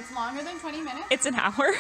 It's longer than 20 minutes. It's an hour.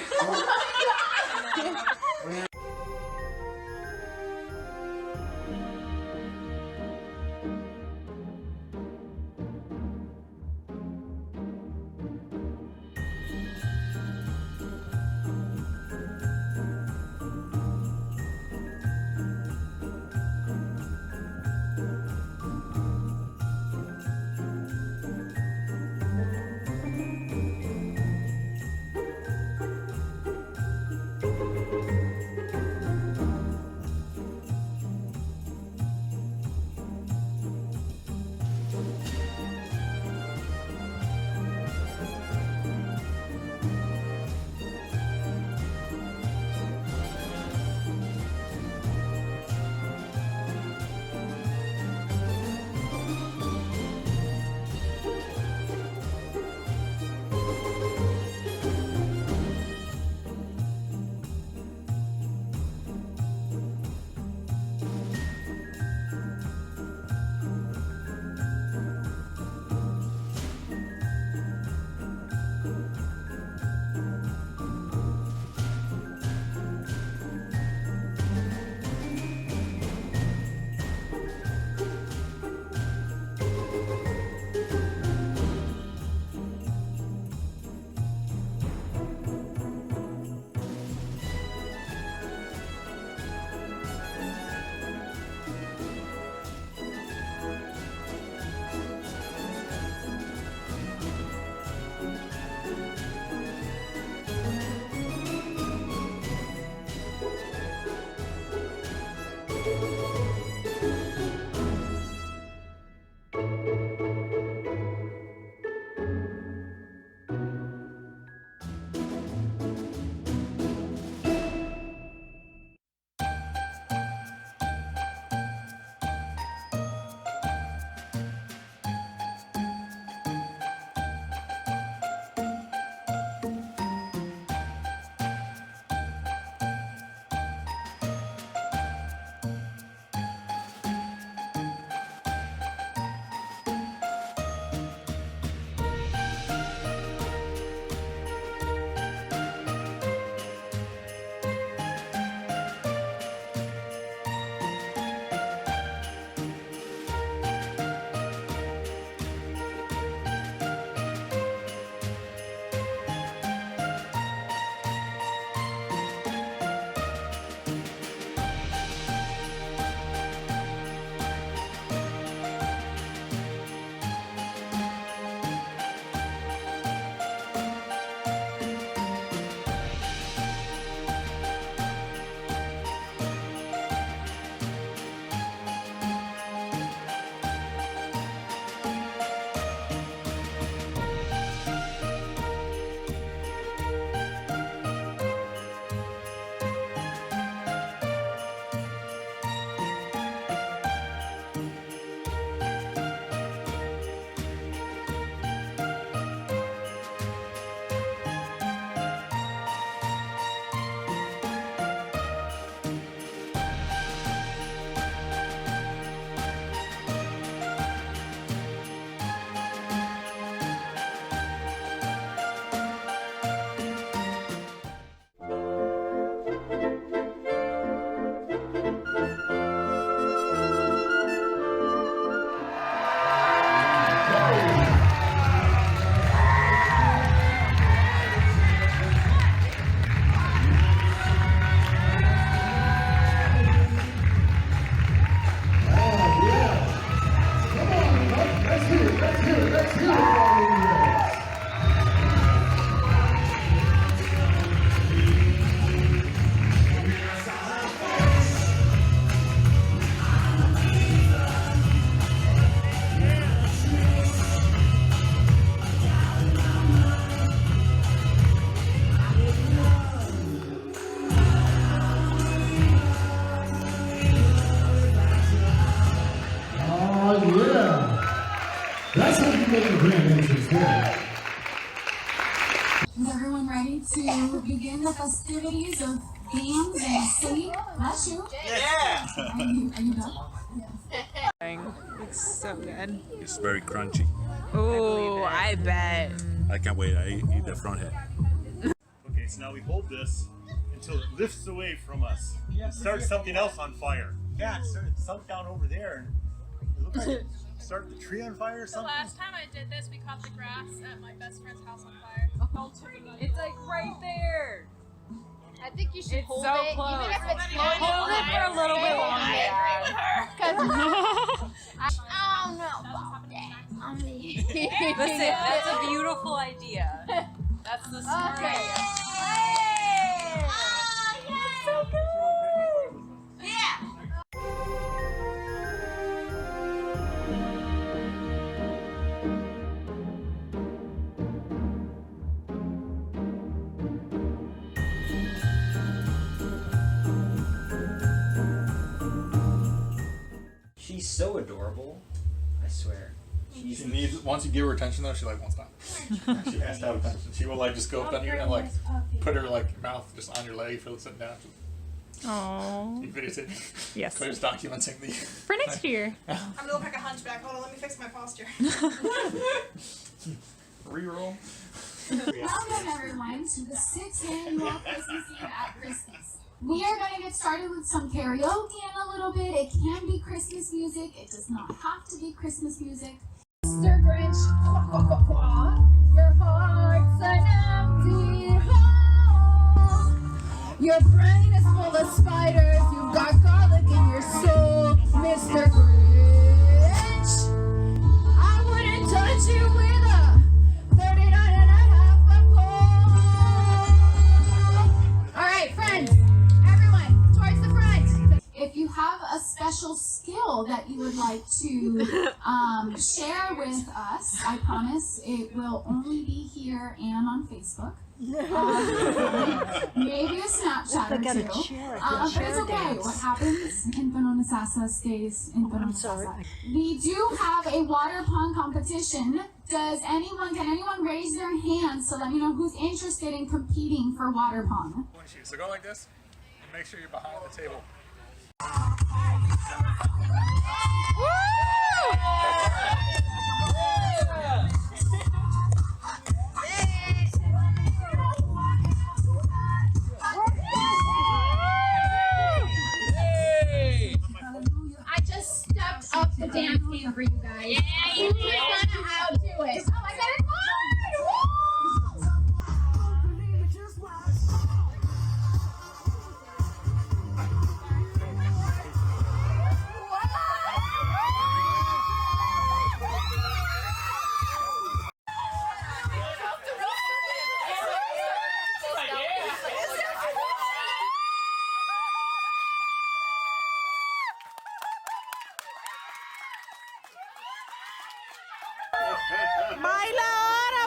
That's how you make a grand entrance there. Is everyone ready to begin the festivities of games and singing? Bless you. Yeah! Are you done? It's so good. It's very crunchy. Oh, I bet. I can't wait. I eat the front head. Okay, so now we hold this until it lifts away from us. Start something else on fire. Yeah, it started sunk down over there. And it looked like it started the tree on fire or The something. last time I did this, we caught the grass at my best friend's house on fire. It's like right there. I think you should It's hold so it, close. even if it's floating. Hold it for a little bit longer. I don't know about that. Listen, that's a beautiful idea. That's the smart Okay. idea. So good. Yeah. She's so adorable. I swear. She needs, once you give her attention though, she like won't stop. She has to have attention. She will like just go up on you and like put her like mouth just on your leg if you're sitting down. Oh, You videotape. yes. Claire's documenting the. For next year. I'm gonna look like a hunchback. Hold on, let me fix my posture. Reroll. Welcome everyone to the 6th annual Christmas Eve at Christmas. We are going to get started with some karaoke in a little bit. It can be Christmas music. It does not have to be Christmas music. Mr. Grinch, quack, quack, quack, quack. Your heart's an empty hole. Your brain is full of spiders. You've got garlic in your soul, Mr. Grinch. I wouldn't touch you with a 39 and a half a pole. All right, friends, everyone, towards the front. If you have a special skill that you would like to share with us, I promise it will only be here and on Facebook. Maybe a Snapchat or two. But it's okay. What happens in Panonisasa stays in Panonisasa. We do have a water pong competition. Can anyone raise their hands to let me know who's interested in competing for water pong? So go like this and make sure you're behind the table. I just stepped up the dance game for you guys. Yeah, you did. Gonna outdo it. Oh my god, it's ¡Baila ahora,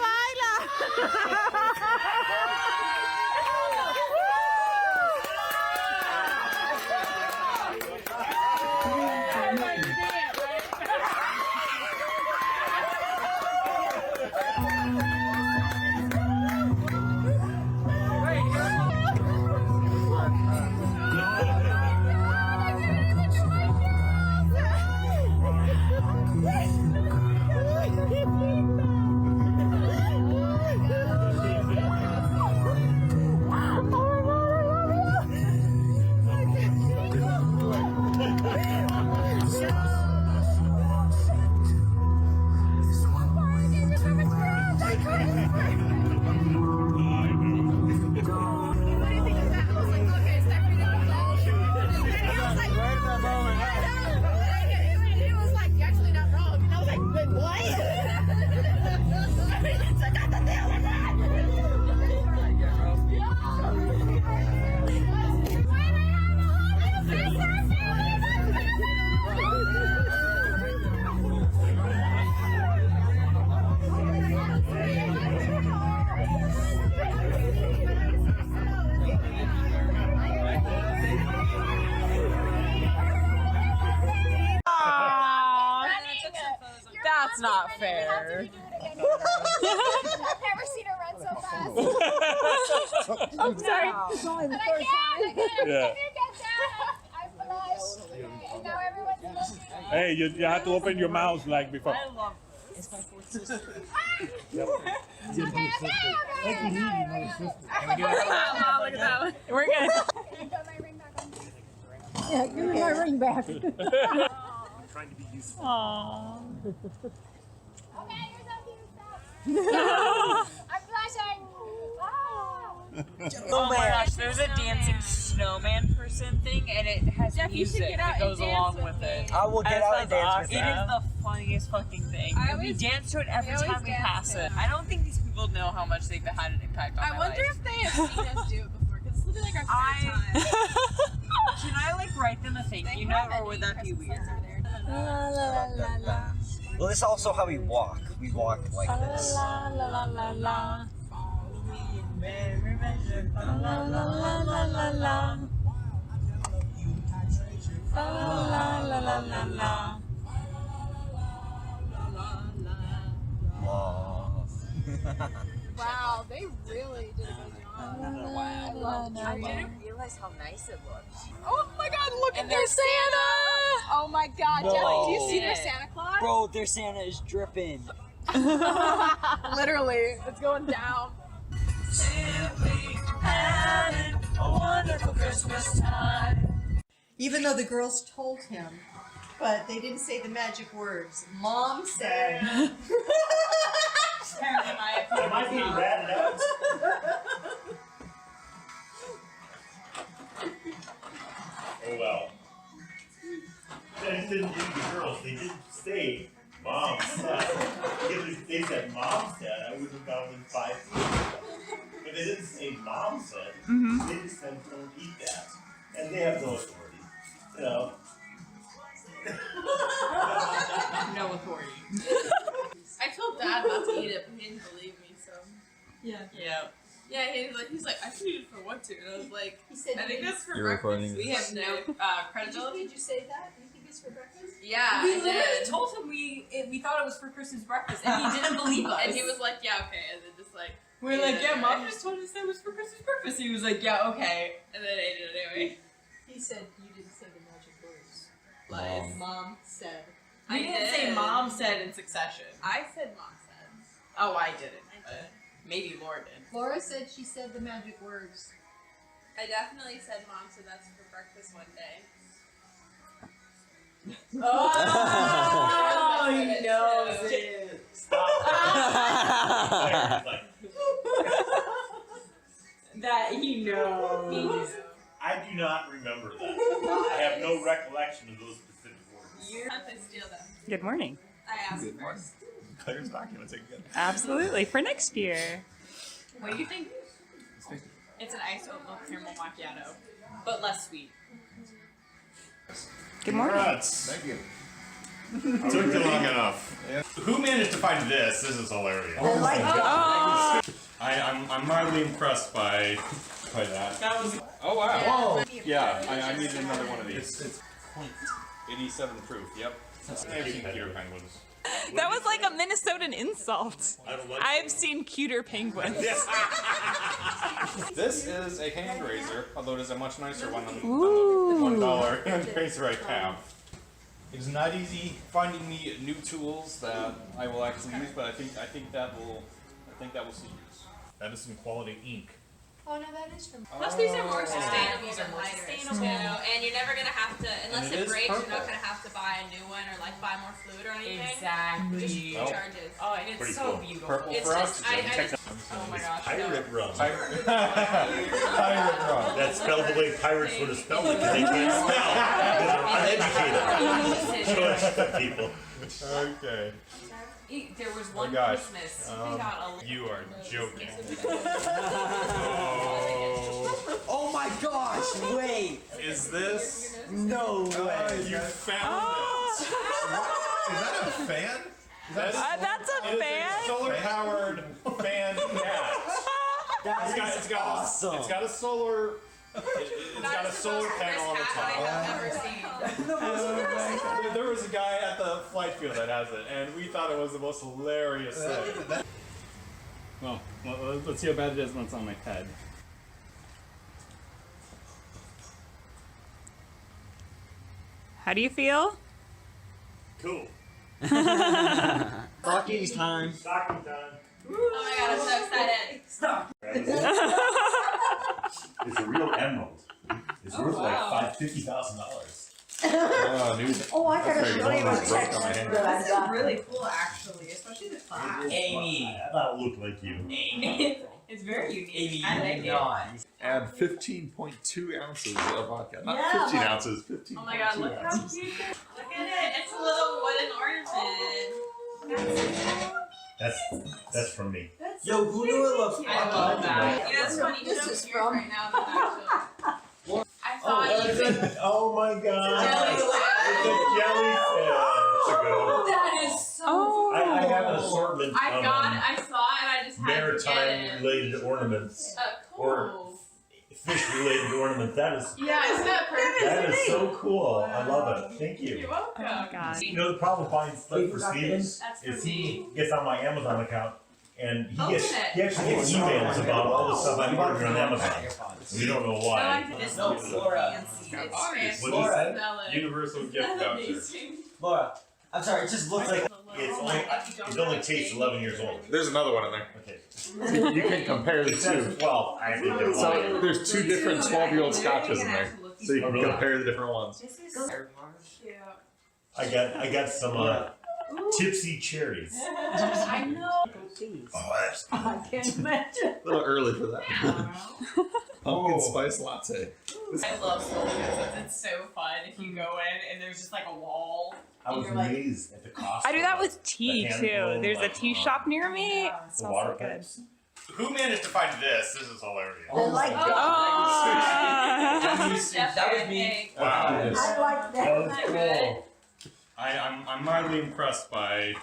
That's not fair. I've never seen her run so fast. I'm sorry. But I can't. Yeah. Get down. I flushed. And now everyone's looking. Hey, you have to open your mouth like before. I love this. It's my fourth sister. Okay, okay, okay. Like we need another sister. Can we do it? Wow, look at that one. We're good. Put my ring back on. Yeah, give me my ring back. I'm trying to be useful. Aww. Okay, you're so cute. Stop. I'm blushing. Oh my gosh, there's a dancing snowman person thing, and it has music that goes along with it. I will get out and dance with It that. is the funniest fucking thing. And we dance to it every time we pass it. I don't think these people know how much they've had an impact on my life. if they have seen us do it before, because this will be like our third time. Can I like write them a thank you note, or would that be weird? Well, this is also how we walk. We walk like this. La la la la la. La la la la la la la. La la la la la. Wow, they really did a good job. I didn't realize how nice it looked. Oh my god, look And at their there's Santa! Oh my god, No. Jeffy, do you see their Santa Claus? Bro, their Santa is dripping. Literally, it's going down. Even though the girls told him, but they didn't say the magic words. Mom said. Am I being ratted out? Oh well. They just didn't do the girls. They didn't say Mom said. If they said Mom said, I would have gone in 5 feet. But they didn't say Mom said. They just said don't eat that. And they have no authority. You know. No authority. I told Dad not to eat it, but he didn't believe me, so. Yeah. Yeah, he's like, I should eat it for what to? And I was like, He said, I think that's for You're breakfast. recording We have no credibility. Did you say that? You think it's for breakfast? Yeah, We I literally did. told him we thought it was for Christmas breakfast, and he didn't believe us. And he was like, yeah, okay. And then just like, We're like, yeah, Mom just told us that it was for Christmas breakfast. He was like, yeah, okay. and then ate it anyway. He said you didn't say the magic words. Lies. Mom said. We didn't say Mom said in succession. I said Mom said. Oh, I didn't. I did. Maybe Laura did. Laura said she said the magic words. I definitely said Mom said that's for breakfast one day. Oh, he knows it. That he knows. I do not remember that. I have no recollection of those specific words. You have to steal them. Good morning. I asked first. Claire's documents again. Absolutely. For next year. What do you think? It's an iced oat milk caramel macchiato, but less sweet. Good morning. Congrats. Thank you. Took you long enough. Who managed to find this? This is hilarious. Oh. I'm mildly impressed by that. That was. Oh wow. Whoa. Yeah, I needed another one of these. It's 87 proof, yep. I've seen cuter penguins. That was like a Minnesotan insult. I don't like I've seen cuter penguins. This is a hand razor, although it is a much nicer one than Ooh. the $1 hand razor I have. It is not easy finding me new tools that I will actually use, but I think that will see use. That is some quality ink. Oh no, that is from. Plus, these are more sustainable These are than more lighters. sustainable. You know, and you're never gonna have to, unless And it it is breaks, you're purple. not gonna have to buy a new one or like buy more fluid or anything. Exactly. Just Nope. recharges. Oh, and it's Pretty so cool. beautiful. Purple It's for just, oxygen. I just, oh my gosh, no. Pirate rum. Pirate rum. That's spelled the way pirates would have spelled it because they can't spell. Because they're uneducated. Short people. Okay. There was one gosh. Christmas we got a. You are joking. Oh my gosh, wait. Is this? No way. You found Oh. Is that a fan? That's a It is fan? a solar-powered fan cat. That is awesome. It's got a solar. It's got a solar panel on the Hat I top. have ever seen. There was a guy at the flight field that has it, and we thought it was the most hilarious thing. Well, let's see how bad it is when it's on my head. How do you feel? Cool. Rocky's time. Stocking time. Oh my god, I'm so excited. Stop. It's a real emerald. It's worth like $50,000. Oh, I gotta show you a text that I This got. is really cool, actually, especially the class. Amy. I thought it looked like you. It's very unique. Amy, I like you it. not. Add 15.2 ounces of vodka. Not Yeah, 15 but- ounces, 15.2 Oh my god, look how ounces. cute. Look at it. It's a little wooden ornament. That's from me. Yo, who knew it looked I love that. Yeah, It's funny. this You is don't from- right now, but actually. I thought you could. Oh my god. Jellyfish. It's a jellyfish. That's a good one. That is so Oh. I have an assortment I of got it. I saw it. And I just had to get maritime it. related ornaments. Cool. Fish related ornaments. That is Yeah, isn't that perfect? that is so cool. I love it. Thank You're you. welcome. Oh my god. You know the problem buying stuff for Stevens That's for is he me. gets on my Amazon account and he Open actually it. gets emails about all the stuff I'm ordering on Amazon. We don't know Oh, why. I did this No, fancy. Laura. It's What fancy. is Laura. Smell it. Universal gift Isn't that voucher. amazing? Laura, I'm sorry, it just looks like It only tastes 11 years old. There's another one in there. Okay. You can compare the It says two. 12. I think they're So lying. there's two different 12-year-old scotches in there. So you Oh, can really? compare the different ones. This is so cute. I got some tipsy cherries. I know. Oh, that's I can't imagine. A little early for that. Pumpkin spice latte. I love Soulfoods. It's so fun if you go in and there's just like a wall. I was You're like- amazed at the cost. I do that with tea The hand too. blown, There's a like, tea shop near me. It the smells water so good. pipes. Who managed to find this? This is hilarious. I like that. Oh. that was me. Wow. I like That that. was cool. I'm mildly impressed by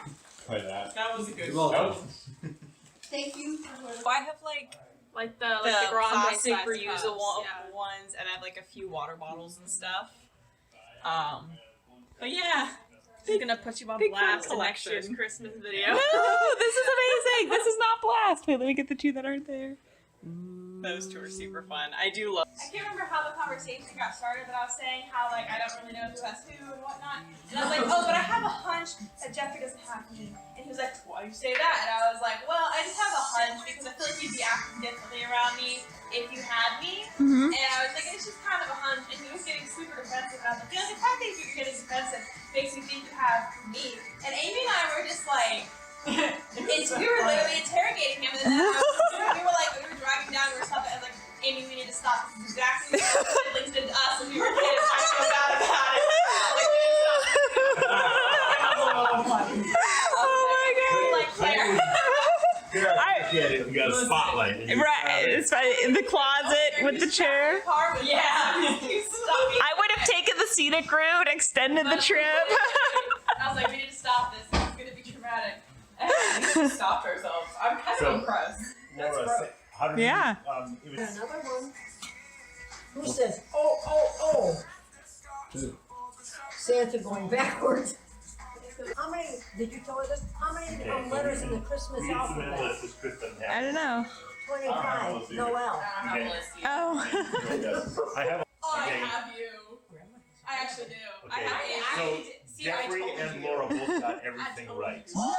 that. That was a good You're one. welcome. Thank you. I have like the grande plastic size reusable cups, yeah. ones, and I have like a few water bottles and stuff. But yeah, She's gonna put you on Big fun blast in next year's collection. Christmas video. No, this is amazing. This is not blast. Wait, let me get the two that aren't there. those two are super fun. I do love. I can't remember how the conversation got started, but I was saying how like I don't really know who has who and whatnot. And I was like, oh, but I have a hunch that Jeffrey doesn't have me. And he was like, why do you say that? And I was like, well, I just have a hunch because I feel like you'd be acting differently around me if you had me. Mm-hmm. And I was like, it's just kind of a hunch. And he was getting super defensive. And I was like, the fact that you're getting defensive makes me think you have me. And Amy and I were just like, we were literally interrogating him, and then we were driving down, we were stopping, I was like, Amy, we need to stop. This is exactly what the siblings did to us when we were kids. I feel bad about it. I was like, we need to stop. Oh my god. Like Claire. You got a spotlight. and you- Right, it's right in the closet with the chair. Car with Yeah. You stop me. I would have taken the scenic route, extended the trip. I was like, we need to stop this. This is going to be traumatic. We stopped ourselves. I'm kind So- of impressed. Laura, how did Yeah. you, it was, Another one. Who says, oh? Santa going backwards. How many, did you tell her this? How many letters in the Christmas read some of alphabet? this, this Chris doesn't I have. don't know. 25, Noel. Oh. I have. Oh, I Okay. have you. I actually do. I Okay, have you. so Actually, see, Jeffrey I told and you. Laura both got everything right. Oh,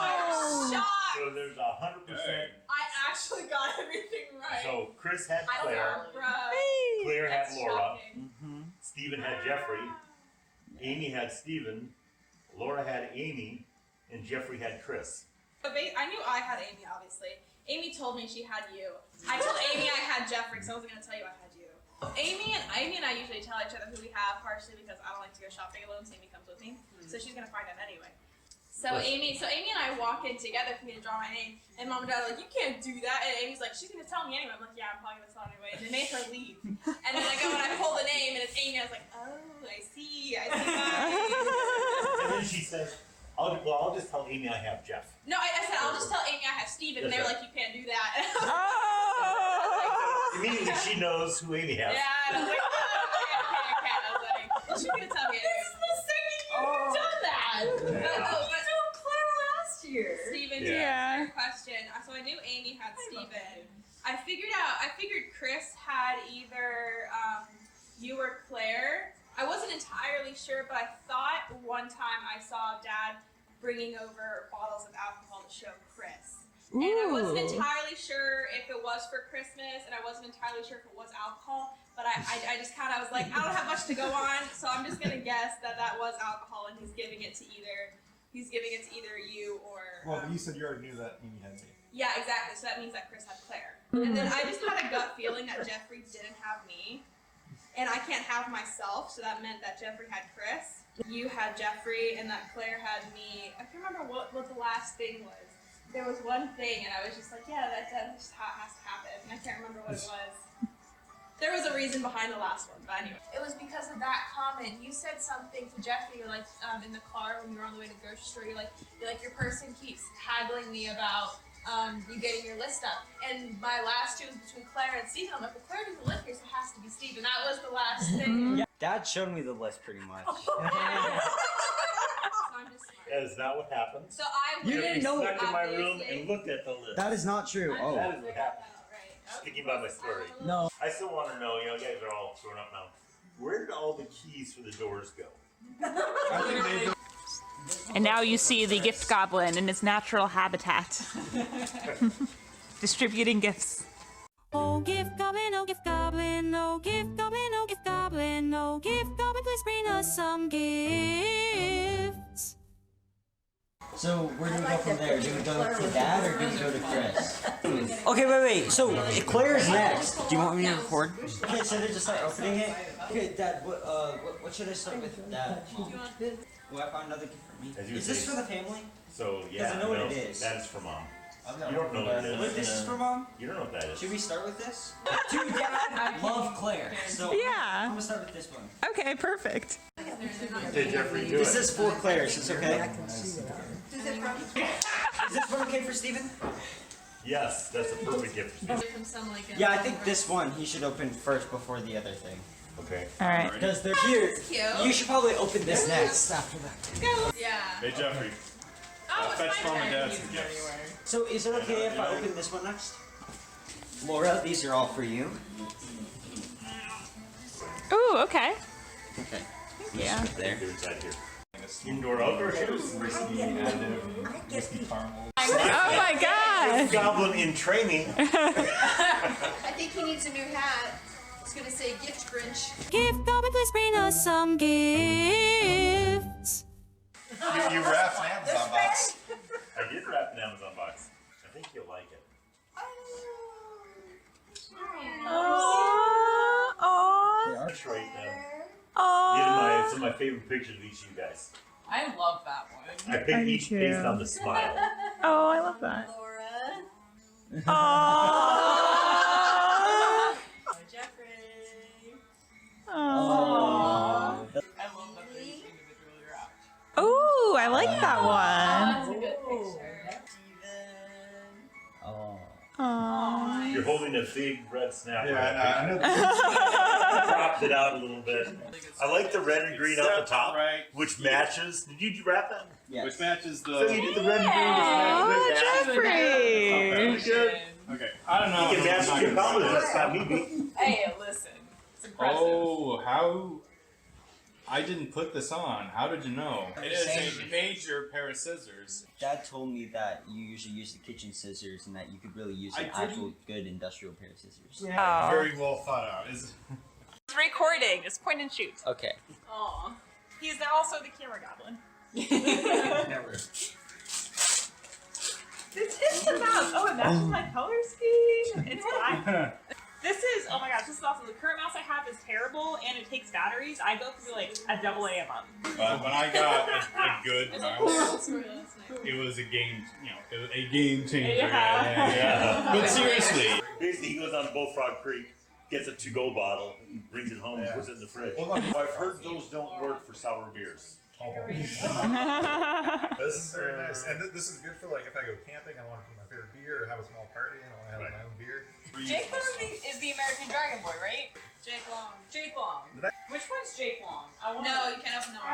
I'm shocked. So there's 100%. I actually got everything right. So Chris had I don't Claire, know, bruh. Claire had That's Laura, shocking. Stephen had Jeffrey, Amy had Stephen, Laura had Amy, and Jeffrey had Chris. But I knew I had Amy, obviously. Amy told me she had you. I told Amy I had Jeffrey, so I wasn't going to tell you I had you. Amy and I usually tell each other who we have, partially because I don't like to go shopping alone, so Amy comes with me. So she's going to find out anyway. So Amy and I walk in together for me to draw my name, and Mom and Dad are like, you can't do that. And Amy's like, she's going to tell me anyway. I'm like, yeah, I'm probably going to tell her anyway. And they made her leave. And then I go and I pull the name, and it's Amy. I was like, oh, I see why. And then she says, I'll just tell Amy I have Jeff. No, I said, I'll just tell Amy I have Steven. And they were like, you can't do that. Oh. Immediately she knows who Amy has. Yeah, and I was like, okay. I was like, well, she's gonna tell me. This is the second year you've done that. But Claire last year. Steven, Yeah. to answer your question, so I knew Amy had Steven. I figured Chris had either you or Claire. I wasn't entirely sure, but I thought one time I saw Dad bringing over bottles of alcohol to show Chris. And I wasn't entirely sure if it was for Christmas, and I wasn't entirely sure if it was alcohol, but I just kind of was like, I don't have much to go on, so I'm just gonna guess that that was alcohol, and he's giving it to either you or. Well, you said you already knew that Amy had me. Yeah, exactly. So that means that Chris had Claire, and then I just had a gut feeling that Jeffrey didn't have me, and I can't have myself, so that meant that Jeffrey had Chris. You had Jeffrey, and that Claire had me. I can't remember what the last thing was. There was one thing, and I was just like, yeah, that's just how it has to happen. And I can't remember what it was. There was a reason behind the last one, but anyway. It was because of that comment. You said something to Jeffrey, you're like, in the car when you were on the way to the grocery store, you're like, your person keeps haggling me about you getting your list up. And my last two was between Claire and Steven. I'm like, well, Claire doesn't live here, so it has to be Steven. That was the last thing. Yeah, Dad showed me the list pretty much. That is not what happened. So I You didn't know. Snuck in my room and looked at the list. That is not true. Oh. That is what happened. Thinking about my story. No. I still want to know, you guys are all grown up now. Where did all the keys for the doors go? And now you see the gift goblin in its natural habitat, distributing gifts. Oh, gift goblin, oh, gift goblin, oh, gift goblin, oh, gift goblin, oh, gift goblin, please bring us some gifts. So where do we go from there? Do we go to Dad or do we go to Chris? Okay, wait. So Claire's next. Do you want me to record? Okay, so they just start opening it. Okay, Dad. What should I start with, Dad? Will I find another gift for me? Is this for the family? So yeah, I know what it is. That is for Mom. You don't know what it is. Wait, this is for Mom? You don't know what that is. Should we start with this? Dude, Dad, love Claire. So Yeah. I'm gonna start with this one. Okay, perfect. Did Jeffrey do This it? is for Claire. Is this okay? Is this one okay for Steven? Yes, that's a perfect gift. Yeah, I think this one he should open first before the other thing. Okay. All right. Because they're here. Cute. You should probably open this next after that. Yeah. Hey Jeffrey, Oh, it's fetch my Mom and turn. Dad some gifts. So is it okay if I open this one next? Laura, these are all for you. Ooh, okay. Okay. Yeah. There. They're inside here. Indoor, outdoor shoes. Whiskey additive, whiskey caramel. Oh my god! Goblin in training. I think he needs a new hat. It's gonna say Gift Grinch. Gift goblin, please bring us some gifts. You wrapped an Amazon box. I did wrap an Amazon box. I think you'll like it. Aww. Detroit them. Aww. Some of my favorite pictures of each of you guys. I love that one. I picked each too. based on the smile. Oh, I love that. Laura. Aww. Jeffrey. Aww. I love that they're each individually wrapped. Ooh, I like that one. That's a good picture. Steven. Oh. Aww. You're holding a big red snapper. Yeah, I know. Cropped it out a little bit. I like the red and green up the top, Right. which matches. Did you wrap that? Yes. Which matches the. So you did the red and green, Oh, which matches Jeffrey. the good. Okay, I don't know. You can match your colors. That's not me. Hey, listen. It's impressive. Oh, how? I didn't put this on. How did you know? It is a major pair of scissors. Dad told me that you usually use the kitchen scissors and that you could really use an I actual good industrial pair of scissors. Oh. Very well thought out. Is It's recording. Just point and shoot. Okay. Aw. He is now also the camera goblin. This is the mouse. Oh, it matches my color scheme. It's fine. This is, oh my gosh, this is awesome. The current mouse I have is terrible and it takes batteries. I go through like a AA a month. but when I got a good mouse, it was a game. It was a game changer. Yeah. But seriously, Basically, he goes down to Bullfrog Creek, gets a to-go bottle, brings it home, and puts it in the fridge. Well, I've heard those don't work for sour beers. This is very nice, and this is good for like if I go camping, I want to put my favorite beer, or have a small party, and I want to have my own beer. Jake Long is the American Dragon Boy, right? Jake Long. Jake Long. Which one's Jake Long? No, you can't open that one.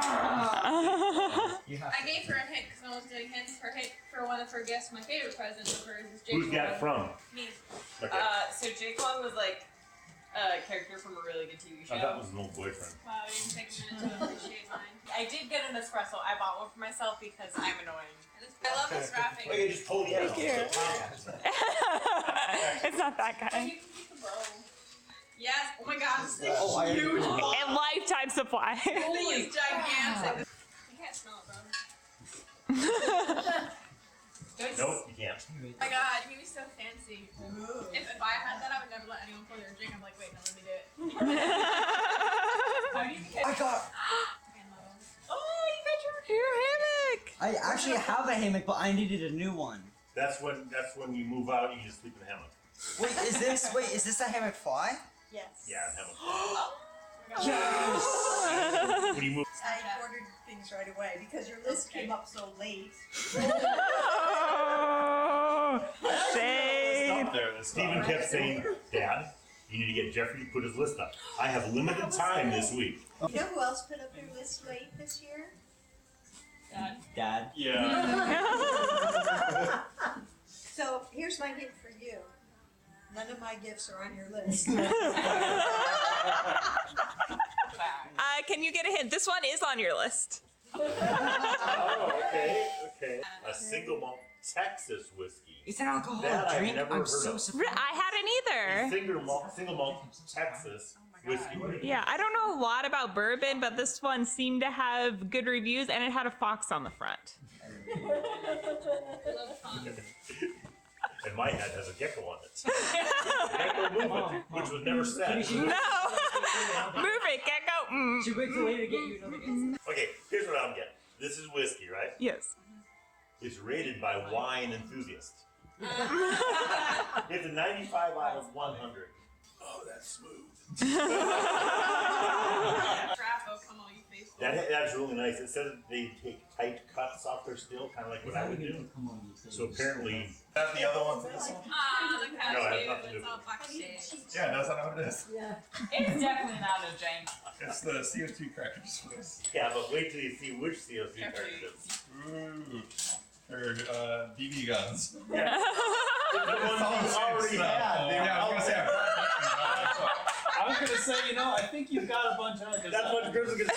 I gave her a hint because I was doing hints for one of her gifts. My favorite present of hers is Jake Long. Who's that from? Me. Okay. So Jake Long was like character from a really good TV show. Oh, that was an old boyfriend. Wow, you didn't take a minute to appreciate mine. I did get an espresso. I bought one for myself because I'm annoying. I love this wrapping. Okay, just pull the Thank you. It's not that And kind. you can keep the bow. Yes. Oh my gosh, this thing Oh, I is huge. And lifetime supply. This thing is gigantic. You can't smell it, bro. Nope, you can't. Oh my god, you made me so fancy. If I had that, I would never let anyone pour their drink. I'm like, wait, no, let me do it. How do you get? I got. Oh, you got your hammock. I actually have a hammock, but I needed a new one. That's when you move out. You just sleep in a hammock. Wait, is this a hammock fly? Yes. Yeah, a hammock. Yes. When you move. I ordered things right away because your list came up so late. Shade. Stephen kept saying, "Dad, you need to get Jeffrey to put his list up. I have limited time this week." You know who else put up their list late this year? Dad. Yeah. So here's my hint for you. None of my gifts are on your list. Can you get a hint? This one is on your list. Oh, okay. A single malt Texas whiskey. It's an alcoholic That I've drink. never I'm heard so of. surprised. I hadn't either. Single malt Texas whiskey. Yeah, I don't know a lot about bourbon, but this one seemed to have good reviews, and it had a fox on the front. And my head has a gecko on it. Gecko movement, which was never said. No! Move it, gecko! Should wait till later to get you another answer. Okay, here's what I'm getting. This is whiskey, right? Yes. It's rated by wine enthusiasts. It's a 95 out of 100. Oh, that's smooth. Trappo, come on, you face. That's really nice. It says that they take tight cuts off their still, kind of like what I would do. So apparently, That's the other one for this one? Ah, look how No, it has cute. nothing to do It's all black shade. Yeah, that's not what it is. Yeah. It's definitely not a drink. It's the CO2 crackers. yeah, but wait till you see which CO2 cartridges. Ooh. Or BB guns. Yeah. The ones you already had. Yeah, I was gonna say. I was gonna say, I think you've got a bunch out. That's what Grim's gonna say.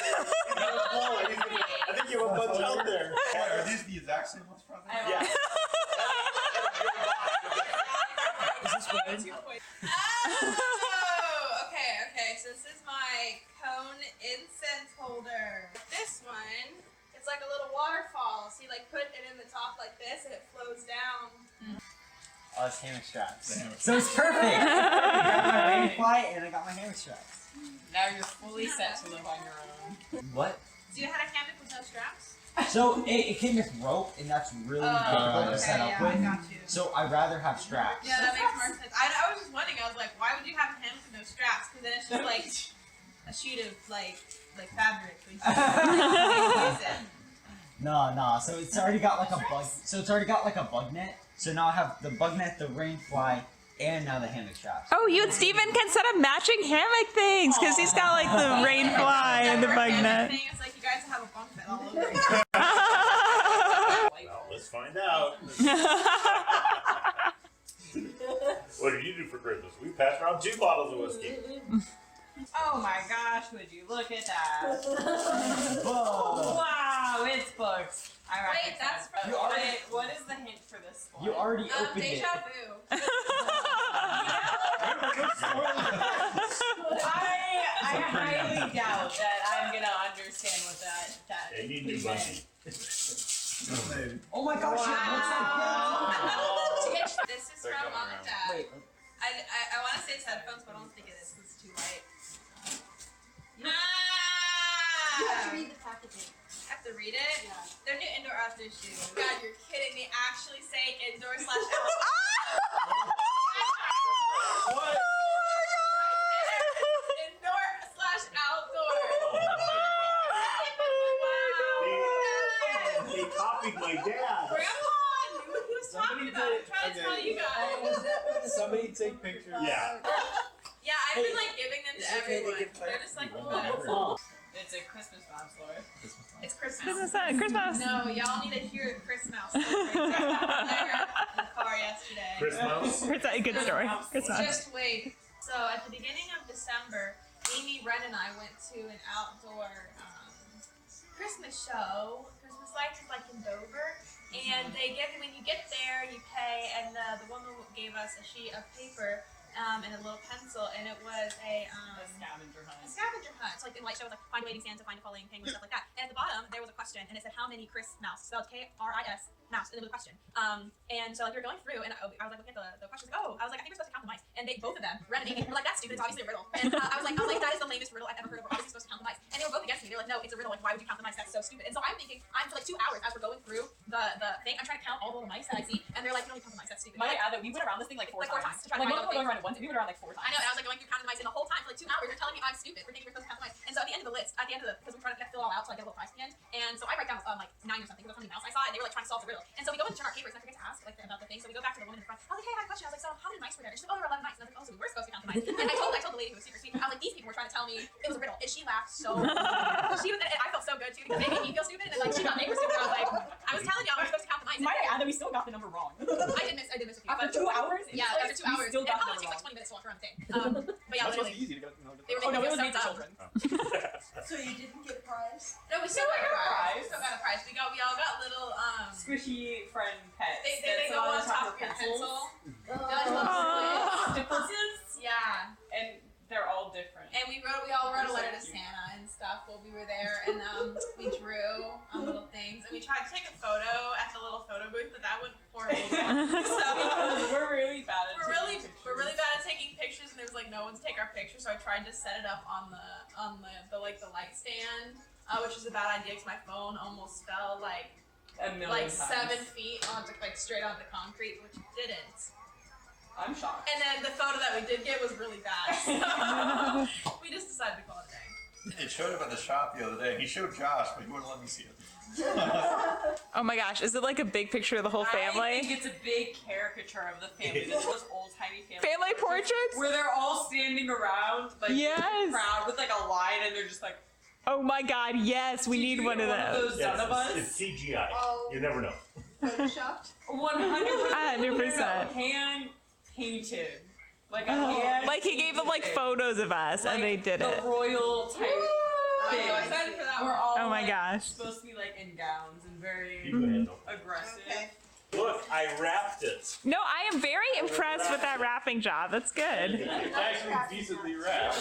I think you have a bunch out there. Are these the exact same ones from there? Yeah. Oh, okay. So this is my cone incense holder. This one, it's like a little waterfall. So you put it in the top like this, and it flows down. Oh, it's hammock straps. So it's perfect. I got my rain fly and I got my hammock straps. Now you're fully set to live on your own. What? So you had a hammock with no straps? So it came with rope, and that's really difficult to set up with. I got you. So I'd rather have straps. Yeah, that makes more sense. I was just wondering. I was like, why would you have a hammock with no straps? Because then it's just like a sheet of like fabric. No. So it's already got like a bug. So it's already got like a bug net. So now I have the bug net, the rain fly, and now the hammock straps. Oh, you and Steven can set up matching hammock things, because he's got like the rain fly and the bug net. It's like you guys have a bunk bed all over. Well, let's find out. What did you do for Christmas? We passed around 2 bottles of whiskey. Oh my gosh, would you look at that? Whoa. Wow, it's books. Wait, that's from. What is the hint for this one? You already opened it. Deja vu. I highly doubt that I'm gonna understand what that And you do bungie. Oh my gosh! This is from Mom and Dad. Wait. I want to say it's headphones, but I don't think it is because it's too light. You have to read the packaging. I have to read it? Yeah. They're new indoor outdoor shoes. God, you're kidding me. Actually say indoor / outdoor. What? Indoor / outdoor. They copied my dad. Grandpa knew what he was talking about. I'm trying to tell you guys. Somebody take pictures. Yeah. Yeah, I've been giving them to everyone. They're just what? It's a Christmas mouse, Laura. It's Christmas. Christmas. No, y'all need to hear Christmas. I was in the car yesterday. Christmas. It's a good story. Just wait. So at the beginning of December, Amy, Ren, and I went to an outdoor Christmas show. Christmas lights is like in Dover, and they give you, when you get there, you pay, and the woman gave us a sheet of paper and a little pencil, and it was a scavenger hunt. A scavenger hunt. So like in light show, it was like find a waiting Santa, find a falling penguin, stuff like that. And at the bottom there was a question, and it said how many Chris Mouse, spelled K-R-I-S mouse, and it was a question. And so like we were going through, and I was like looking at the questions. Oh, I was like, I think we're supposed to count the mice, and both of them, Ren and Amy, were like, that's stupid. It's obviously a riddle. And I was like, that is the lamest riddle I've ever heard of. We're obviously supposed to count the mice, and they were both against me. They're like, no, it's a riddle. Like, why would you count the mice? That's so stupid. And so I'm thinking, for like 2 hours as we're going through the thing, I'm trying to count all the little mice that I see, and they're like, you don't count the mice. That's stupid. Might I add that we went around this thing like four times. To try to Like, find most all the people going things. around it once, and we went around like 4 times. I know, and I was like going through counting the mice, and the whole time for like 2 hours, they're telling me I'm stupid for thinking we're supposed to count the mice. And so at the end of the list, because we're trying to fill it all out, so I get a little prize at the end. And so I write down like 9 or something, because that's how many mouse I saw, and they were like trying to solve the riddle. And so we go in to turn our papers, and I forget to ask like about the thing. So we go back to the woman in the front. I was like, hey, I have a question. I was like, so how many mice were there? And she's like, oh, there were 11 mice. And I was like, oh, so we were supposed to count the mice. And I told the lady who was super sweet. I was like, these people were trying to tell me it was a riddle, and she laughed so. And I felt so good too, because they made me feel stupid, and then like she thought they were stupid. And I was like, I was telling y'all we're supposed to count the mice. Might I add that we still got the number wrong. I did miss a few. After 2 hours? Yeah, after 2 hours. Still It got probably the takes number like 20 minutes to walk around the thing. But That's yeah, supposed to literally. be easy to get. They were Oh no, it making was me made so for dumb. children. So you didn't get a prize? No, we still got a prize. We still got a prize. We all got little Squishy friend pets. They go on top of your pencil. Differences? Yeah. And they're all different. And we all wrote a letter to Santa and stuff while we were there, and we drew little things, and we tried to take a photo at the little photo booth, but that went horribly wrong. So we're really bad at we're really bad at taking pictures, and there was like no one to take our picture, so I tried to set it up on the light stand, which is a bad idea because my phone almost fell like a million times. 7 feet onto straight onto the concrete, which it didn't. I'm shocked. And then the photo that we did get was really bad, so we just decided to call it a day. It showed up at the shop the other day. He showed Josh, but he wouldn't let me see it. Oh my gosh, is it like a big picture of the whole family? I think it's a big caricature of the family. It's those old timey Family portraits? where they're all standing around, like Yes. proud with like a line, and they're just like. Oh my god, yes, we need one of those. It's CGI. You never know. Photoshopped? 100%. Hand painted. Like a hand. Like he gave them like photos of us, and they did it. The royal type thing. I'm so excited for that We're one. all Oh my like, gosh. supposed to be like in gowns and very Keep your hands up. aggressive. Okay. Look, I wrapped it. No, I am very impressed with that wrapping job. That's good. It's actually decently wrapped.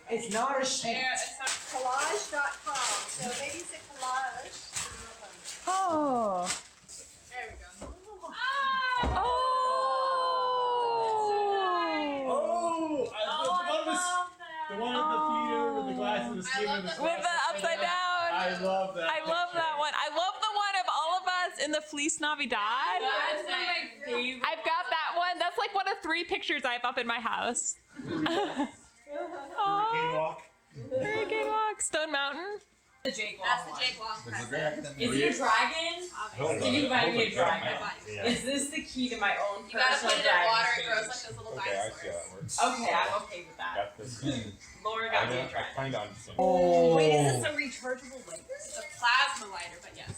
It's not a sheet. Collage.com. So maybe it's a collage. Oh. There we go. Oh, the one with the theater with the glasses, the skin and the With the upside down. I love that. I love that one. I love the one of all of us in the Fleece Navidad. That's one of my favorite. I've got that one. That's like one of 3 pictures I have up in my house. Hurricane walk. Hurricane Walk, Stone Mountain. The Jake Long That's the one. Jake Long There's a present. dragon in Is there. it a dragon? Hold Can you buy me a dragon? Yeah. Is this the key to my own You gotta personal put it in water, dragon it grows stage? like those little Okay, I see how dinosaurs. it works. Okay, I'm okay with that. Got this. Laura got me a dragon. I kind of understand. Oh. Wait, is this a rechargeable lighter? It's a plasma lighter, but yes.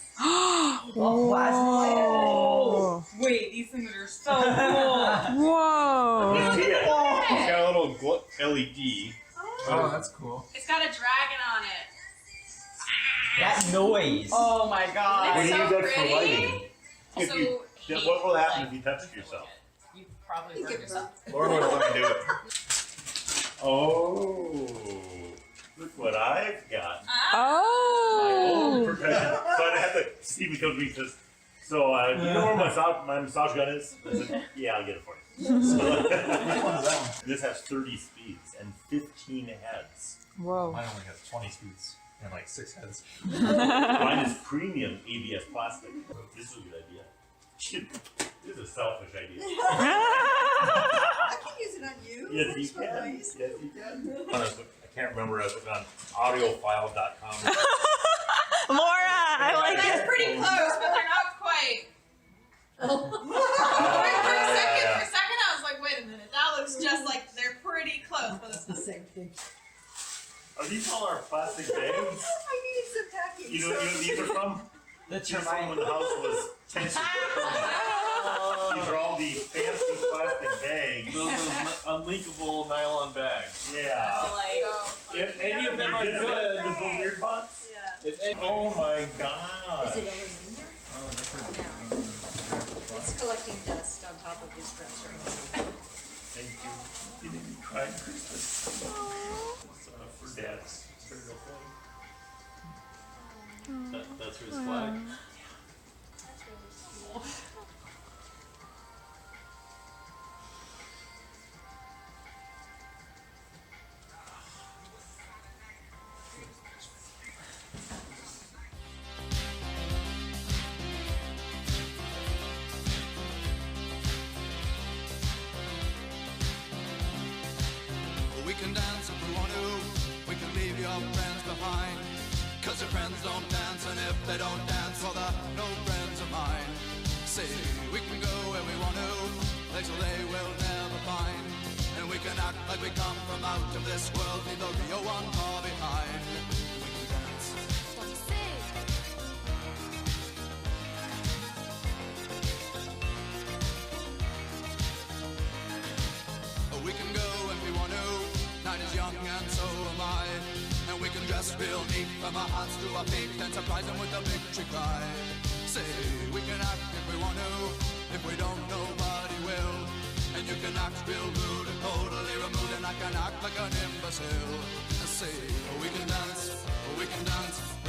Whoa. Wait, these things are so cool. Whoa. Yeah. It's got a little LED. Oh, that's cool. It's got a dragon on it. That noise. Oh my god. When It's you so use that for pretty. lighting, if So you, hate what will happen like- if you touch yourself? You probably burned yourself. Laura wouldn't let me do it. Oh, look what I've got. My own Oh. profession. So I'd have to, Stevie comes to me and says, so you know where my massage gun is? I said, yeah, I'll get it for you. Which one's that one? This has 30 speeds and 15 heads. Whoa. Mine only has 20 speeds and like 6 heads. Mine is premium ABS plastic. This is a good idea. This is a selfish idea. I can use it on you. Yes, you That's what can. nice. Yes, you can. I can't remember. I was looking on audiophile.com. Laura, I like They're it. pretty close, but they're not quite. For a second, I was like, wait a minute, that looks just like they're pretty close, but it's not. Same thing. Are these all our plastic bags? I need some packing. You know what these are from? The These are from when the house was tension. These are all the fancy plastic bags. Those unlinkable nylon bags. Yeah. If any of them are good, Those little weird bots? if any, Oh my god. Is it ever in there? It's collecting dust on top of his dresser. Thank you. You made me cry at Christmas. For Dad's burial thing. that's for his flag. We can dance if we want to. We can leave your friends behind. Cause your friends don't dance, and if they don't dance, well, they're no friends of mine. See, we can go where we want to, places they will never find. And we can act like we come from out of this world, leave the real one far behind. We can dance. We can go if we want to. Night is young and so am I. And we can dress real neat from our hearts to our feet and surprise them with a victory cry. Say, we can act if we want to. If we don't, nobody will. And you can act real rude and totally removed, and I can act like an imbecile. And say, we can dance,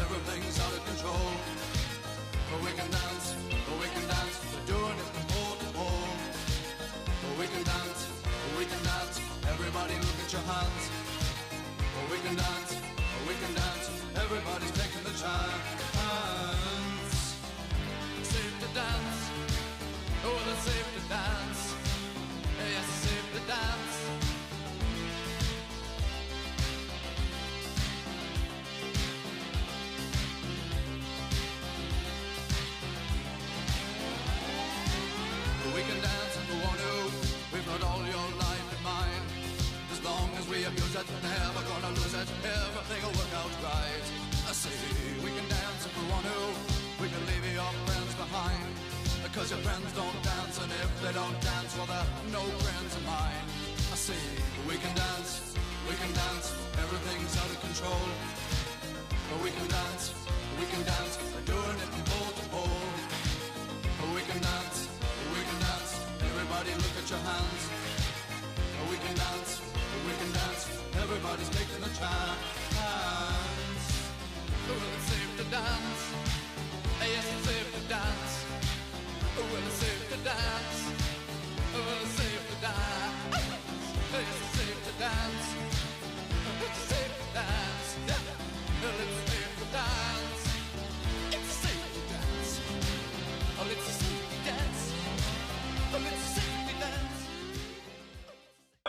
everything's out of control. We can dance, we're doing it from pole to pole. We can dance, everybody look at your hands. We can dance, everybody's taking the chance. Safe to dance, oh, it's safe to dance. Yes, it's safe to dance. We can dance if we want to. We've got all your life in mind. As long as we abuse it, never gonna lose it. Everything will work out right. I say we can dance if we want to. We can leave your friends behind. Because your friends don't dance, and if they don't dance, well, they're no friends of mine. I say we can dance, everything's out of control. But we can dance, we're doing it from pole to pole. We can dance, everybody look at your hands. We can dance, everybody's taking a chance. Well, it's safe to dance, yes, it's safe to dance. Well, it's safe to dance, well, it's safe to dance. Yes, it's safe to dance, it's safe to dance. Well, it's safe to dance, it's safe to dance. Oh, it's safe to dance, oh, it's safe to dance.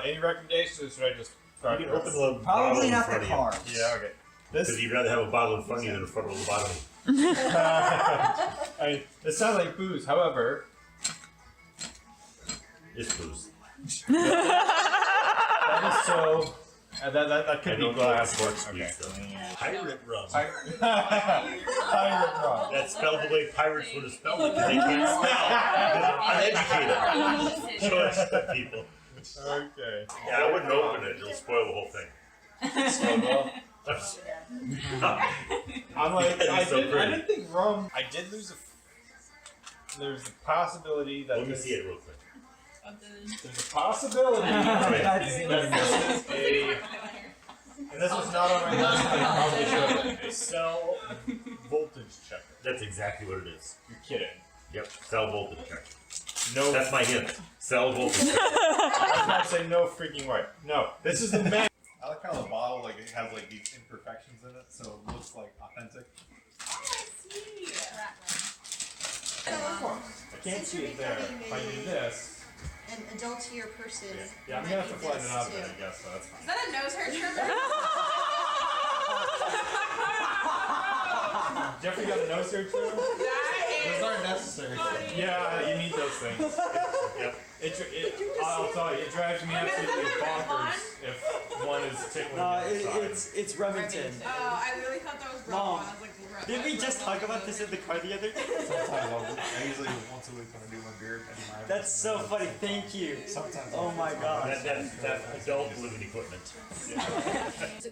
Any recommendations, or should I just start? You can open the Probably bottle not in front the of you. cards. Yeah, okay. Because you'd rather have a bottle in front of you than a front of the bottle. I mean, it sounds like booze. However, It's booze. that is so. That could be glass. Okay. Pirate rum. Pirate rum. That's spelled the way pirates would have spelled it, because they can't spell. Because they're uneducated. So it's the people. Okay. Yeah, I wouldn't open it. It'll spoil the whole thing. So, well, I'm like, That I is so didn't think rum. I did lose there's a possibility that Let me see it real quick. There's a possibility that this is a. And this was not on my list, but it probably should have been. A cell voltage checker. That's exactly what it is. You're kidding. Yep, cell voltage checker. No. That's my hint. Cell voltage checker. I was about to say no freaking way. No, this is the man. I like how the bottle it has these imperfections in it, so it looks authentic. I can't see it there. If I do this. An adultier person. Yeah, I'm gonna have to flatten it out a bit, I guess, so that's fine. Is that a nose hair trimmer? Jeffrey got a nose hair too? That Those aren't necessary. Yeah, you need those things. Yep. I'll tell you, it drives me absolutely bonkers if one is tickling No, the other side. it's Remington. Oh, I really thought that was Bravo. Mom, I was like, did we just talk about this in the car the other day? Sometimes I usually once a week when I do my beard. That's so funny. Thank you. Sometimes. Oh my god. That's adult living equipment.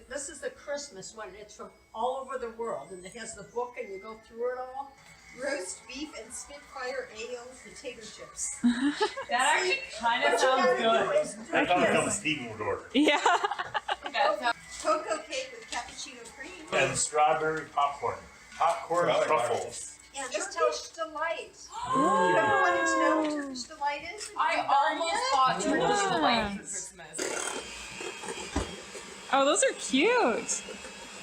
This is the Christmas one. It's from all over the world, and it has the book, and you go through it all. Roast beef and Spitfire AO potato chips. That actually kind of What you sounds gotta do good. is I drink thought it this. was Steven would order. Yeah. Cocoa cake with cappuccino cream. And strawberry popcorn. Popcorn Strawberry truffles. And Turkish Delight. You ever wanted to know what Turkish Delight is? I almost bought Turkish Delight for Christmas. Oh, those are cute.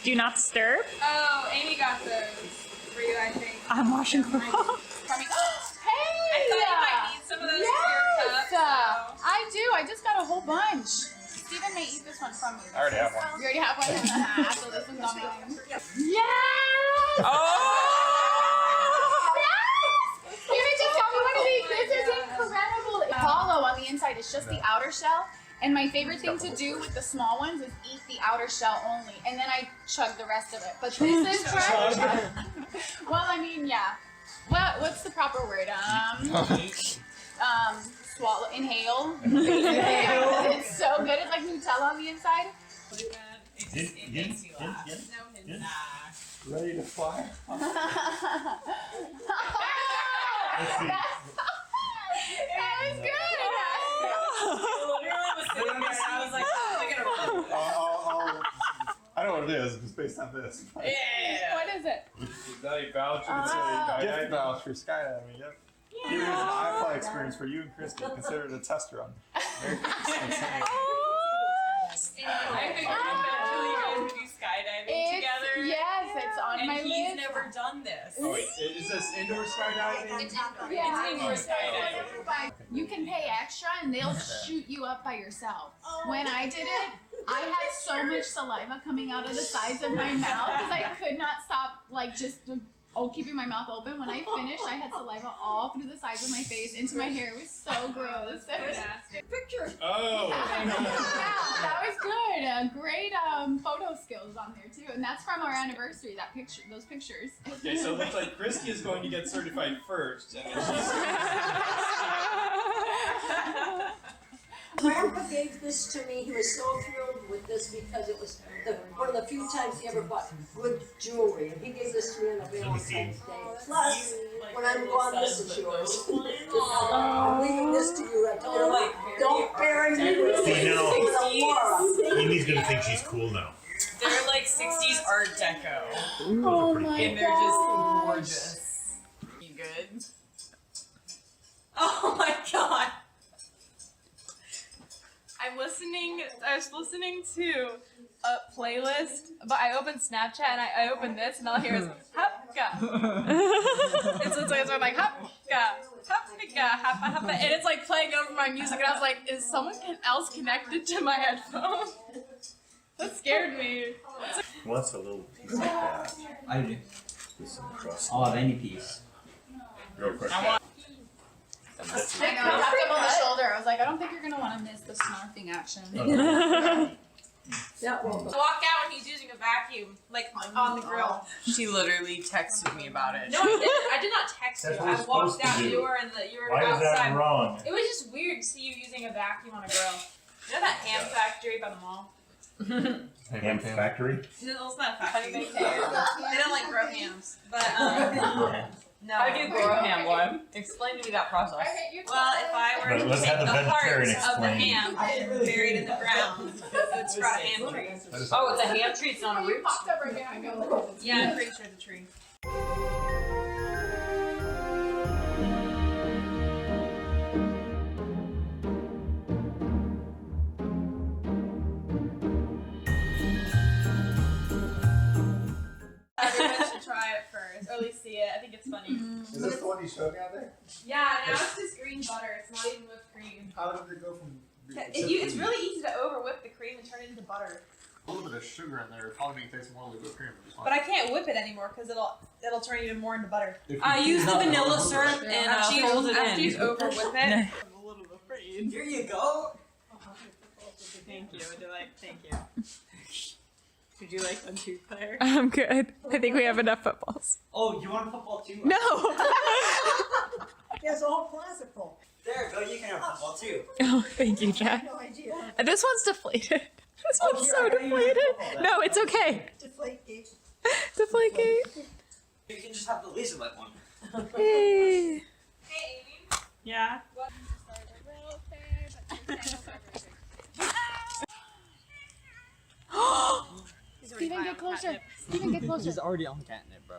Do you not disturb? Oh, Amy got those for you, I think. I'm washing clothes. From me. Hey! I thought you might need some of those for your cup. Yes! I do. I just got a whole bunch. Steven may eat this one from me. I already have one. You already have one? So this one's on mine. Yes! Oh! You can just tell me one of these. This is incredible. It's hollow on the inside. It's just the outer shell. And my favorite thing to do with the small ones is eat the outer shell only, and then I chug the rest of it. But this is fresh. Well, I mean, yeah. Well, what's the proper word? Swallow, inhale. It's so good. It's like Nutella on the inside. Ready to fly? That was good. I was like, oh, look at her. I know what it is. It's based on this. Yeah. What is it? Is that a voucher to say Gift voucher for skydiving. Yep. Here is an iFly experience for you and Christy. Consider it a test run. Merry Christmas. I think eventually you guys would do skydiving together. Yes, it's on and my he's list. never done this. Oh, wait, is this indoor skydiving? Yeah. It's indoor skydiving. You can pay extra and they'll shoot you up by yourself. When I did it, I had so much saliva coming out of the sides of my mouth because I could not stop, like, just keeping my mouth open. When I finished, I had saliva all through the sides of my face, into my hair. It was so gross. Picture. Oh. Yeah, that was good. Great photo skills on there too, and that's from our anniversary. That picture, those pictures. Okay, so it looks like Christy is going to get certified first, and then she's. Grandpa gave this to me. He was so thrilled with this because it was one of the few times he ever bought good jewelry. And he gave this to me on a Valentine's Day. Plus, when I'm gone, this is yours. I'm leaving this to you. I told him, don't bury me with See, now, Laura. Amy's gonna think she's cool now. They're like 60s Art Deco. Oh my And they're just gorgeous. You good? Oh my god. I was listening to a playlist, but I opened Snapchat and I opened this and all I hear is hupka. It's like hupka, hupka, happa, happa, and it's like playing over my music and I was like, is someone else connected to my headphone? That scared me. What's a little piece like that? I do. With some crust. I'll have any piece. Real quick. I tapped him on the shoulder. I was like, I don't think you're gonna want to miss the snarfing action. Walk out and he's using a vacuum, like on the grill. She literally texted me about it. No, I didn't. I did not text That's you. what I we're walked supposed out. to do. You were Why is outside. that wrong? It was just weird to see you using a vacuum on a grill. You know that ham factory by the mall? Ham factory? No, it's not a factory. They don't like grow hams, but no. How do you grow a ham, Lauren? Explain to me that process. Well, if I were to Let's take have the the heart of vegetarian the explain. ham and bury it in the ground, it would sprout a ham tree. Oh, it's a ham tree, it's not a root? Popped up right behind me. Yeah, I'm pretty sure it's a tree. Everyone should try it first, or at least see it. I think it's funny. Is this the one you showed me out there? Yeah, now it's just green butter. It's not even whipped cream. How did it go from? It's really easy to over whip the cream and turn it into butter. A little bit of sugar in there probably make it taste more like whipped cream. Which is fine. But I can't whip it anymore because it'll turn even more into butter. I use the vanilla syrup and After you fold it after you in. over whip it. I'm a little afraid. Here you go. Thank you. Thank you. Would you like one too, Claire? I'm good. I think we have enough footballs. Oh, you want football too? No! He has a whole closet full. There, go. You can have football too. Oh, thank you, Jack. No idea. This one's deflated. This Oh, one's here, so I thought you were deflated. football. No, it's okay. Deflate gate. Deflate gate. You can just have the Lisa Light one. Hey. Hey, Amy. Yeah. Steven, get closer. Steven, get closer. He's already on catnip, bro.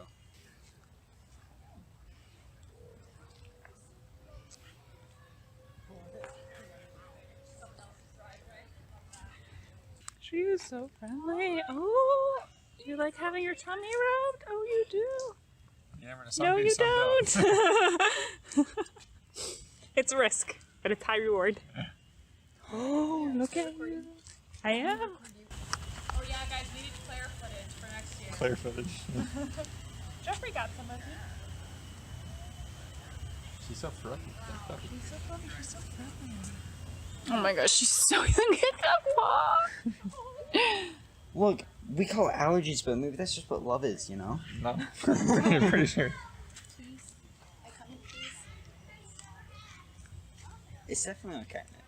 She is so friendly. Oh, do you like having your tummy rubbed? Oh, you do. You never know. No, you don't. It's a risk, but it's high reward. Oh, look at you. I am. Oh yeah, guys, we need Claire footage for next year. Clear footage. Jeffrey got some of it. She's so friendly. She's so funny. She's so friendly. Oh my gosh, she's so young. Get that paw. Look, we call it allergies, but maybe that's just what love is, you know? No. I'm pretty sure. It's definitely on catnip.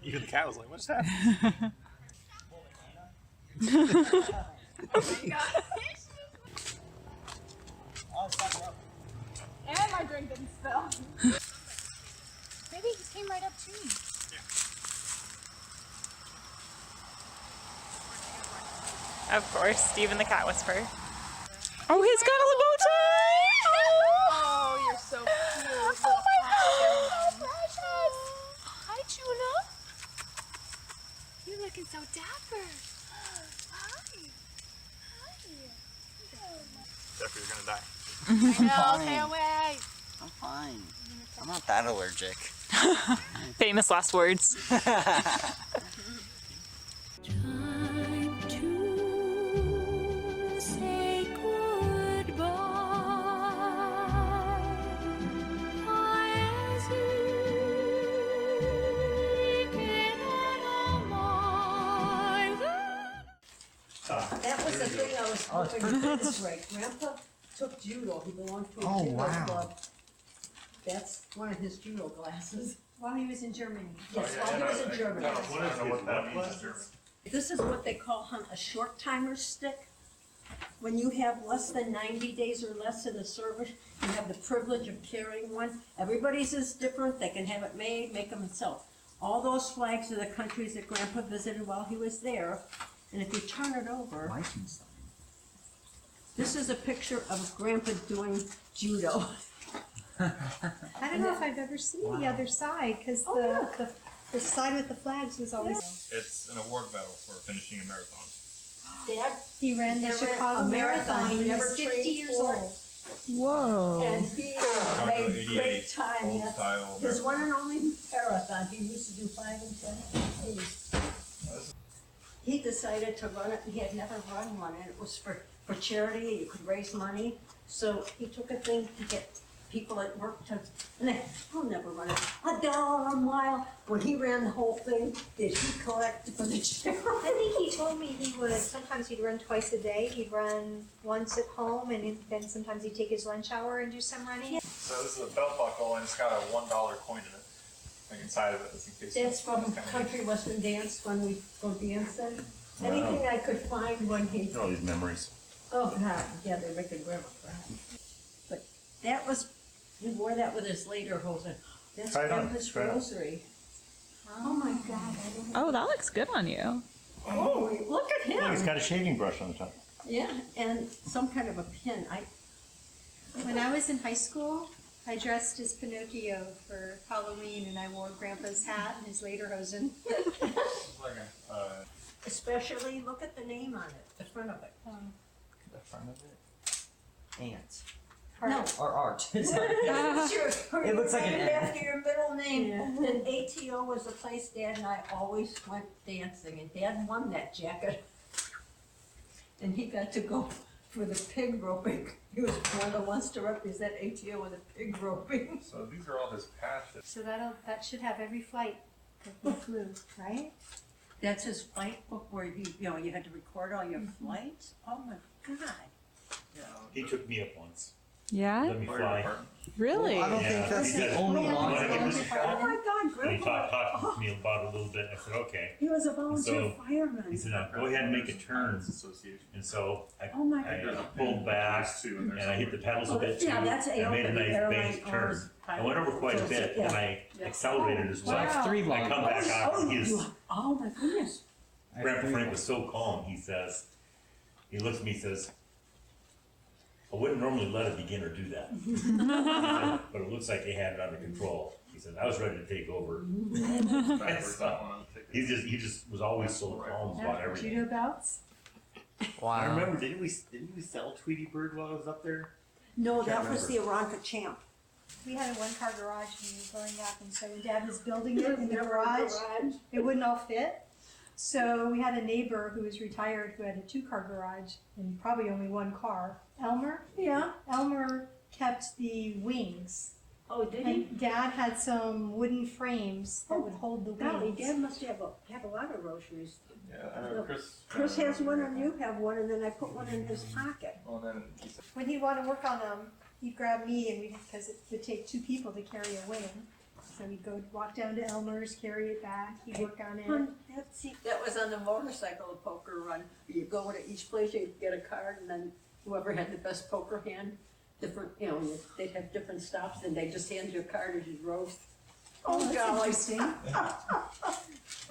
Even the cat was like, what's that? And my drink didn't spill. Maybe he came right up to me. Of course, Steven the cat whisperer. Oh, he's got a bow tie! Oh, you're so cute. Oh my god, so precious! Hi, Juno. You're looking so dapper. Hi. Jeffrey, you're gonna die. I know, stay away. I'm fine. I'm not that allergic. Famous last words. Say goodbye. As That was the thing I was hoping to demonstrate. Grandpa took judo. He belonged to a Oh, judo wow. club. That's one of his judo glasses. While he was in Germany. Yes, while he was in Germany. What is what that means? This is what they call, hon, a short timer stick. When you have less than 90 days or less in the service, you have the privilege of carrying one. Everybody's is different. They can have it made, make them themselves. All those flags are the countries that Grandpa visited while he was there. And if you turn it over, this is a picture of Grandpa doing judo. I don't know if I've ever seen the other side, because the side with the flags was always. It's an award battle for finishing a marathon. Dad, He ran the He ran Chicago a Marathon. He never was 50 trained years for it. old. Whoa. And he made 88, great time. old Yes. style His one and only marathon. He used to do 5 and 10 days. He decided to run it, and he had never run one, and it was for charity. You could raise money. So he took a thing to get people at work to, and I'll never run it. $1 a mile. When he ran the whole thing, did he collect for the charity? I think he told me he would, sometimes he'd run twice a day. He'd run once at home, and then sometimes he'd take his lunch hour and do some running. So this is a belt buckle and it's got a $1 coin in it. Like inside of it, just in case. That's from Country Western Dance when we go dancing. Anything I could find when he. All these memories. Oh, God, yeah, they make a grandma cry. But that was, he wore that with his lederhosen. That's Try it on, Grandpa's try it on. rosary. Oh my God, I didn't. Oh, that looks good on you. Oh, look at him. Look, he's got a shaving brush on the top. Yeah, and some kind of a pin. When I was in high school, I dressed as Pinocchio for Halloween, and I wore Grandpa's hat and his lederhosen. Especially, look at the name on it, the front of it. The front of it? Ants. No. Or art. Sure. It looks like an Named N. after your middle name. And ATO was the place Dad and I always went dancing, and Dad won that jacket. And he got to go for the pig roping. He was one of the ones to represent ATO with the pig roping. So these are all his passions. So that should have every flight that he flew, right? That's his flight book where you had to record all your flights? Oh my God. He took me up once. Yeah? Let me fly. Really? I don't think that's He the said, only "You one. wanna give this a Oh shot?" my God, And he Grandpa. talked to me about it a little bit. I said, okay. He was a volunteer So, fireman. He said, now go ahead and make a turn. And so Oh my I God. pulled back and I hit the pedals a bit too. Yeah, that's I made a AOPA, nice airline bank turn. owns I went over quite a bit and I accelerated as well. Wow. 3 I come back out and Oh my goodness. Grandpa Frank was so calm, he looks at me and says, I wouldn't normally let a beginner do that. He said, but it looks like they had it under control. He said, I was ready to take over. He just was always so calm about everything. Judo belts? I remember, didn't we sell Tweety Bird while I was up there? No, Can't that was the Aranca Champ. We had a one-car garage when we were growing up, and so when Dad was building it in the garage, it wouldn't all fit. So we had a neighbor who was retired who had a 2-car garage and probably only 1 car. Elmer? Yeah. Elmer kept the wings. Oh, did he? And Dad had some wooden frames that would hold the Golly, wings. Dad must have a lot of rosaries. Yeah, Chris has one and you have one, and then I put one in his pocket. Well, then he said, When he'd want to work on them, he'd grab me, and because it would take 2 people to carry a wing. So we'd go walk down to Elmer's, carry it back, he'd work on it. That was on the motorcycle poker run. You go to each place, you get a card, and then whoever had the best poker hand, they'd have different stops, and they just hand you a card as you drove. Oh, that's golly. interesting.